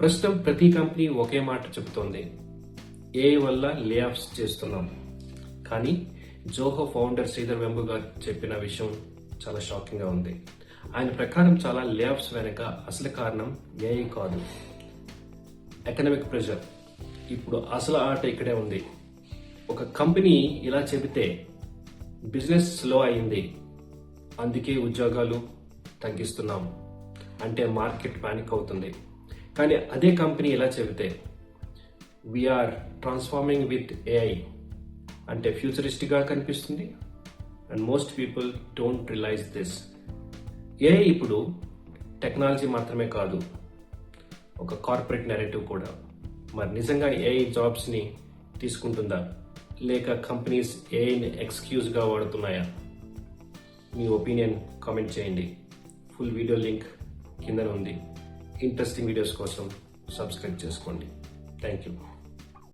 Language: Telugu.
ప్రస్తుతం ప్రతి కంపెనీ ఒకే మాట చెబుతోంది, ఏఐ వల్ల లే ఆఫ్స్ చేస్తున్నాం. కానీ జోహో ఫౌండర్ శ్రీధర్ వెంబు గారు చెప్పిన విషయం చాలా షాకింగ్గా ఉంది. ఆయన ప్రకారం చాలా లే ఆఫ్స్ వెనక అసలు కారణం ఏఐ కాదు, ఎకనామిక్ ప్రెషర్. ఇప్పుడు అసలు ఆట ఇక్కడే ఉంది. ఒక కంపెనీ ఇలా చెబితే బిజినెస్ స్లో అయింది, అందుకే ఉద్యోగాలు తగ్గిస్తున్నాం అంటే మార్కెట్ పానిక్ అవుతుంది. కానీ అదే కంపెనీ ఇలా చెబితే వీఆర్ ట్రాన్స్ఫార్మింగ్ విత్ ఏఐ అంటే ఫ్యూచరిస్టిక్గా కనిపిస్తుంది. And most people don't realise this. AI ఇప్పుడు టెక్నాలజీ మాత్రమే కాదు, ఒక కార్పొరేట్ నెరేటివ్ కూడా. మరి నిజంగా ఏఐ జాబ్స్ని తీసుకుంటుందా, లేక కంపెనీస్ ఏఐని ఎక్స్క్యూజ్గా వాడుతున్నాయా? మీ ఒపీనియన్ కామెంట్ చేయండి. ఫుల్ వీడియో లింక్ కింద ఉంది. ఇంట్రెస్టింగ్ వీడియోస్ కోసం సబ్స్క్రైబ్ చేసుకోండి. Thank you.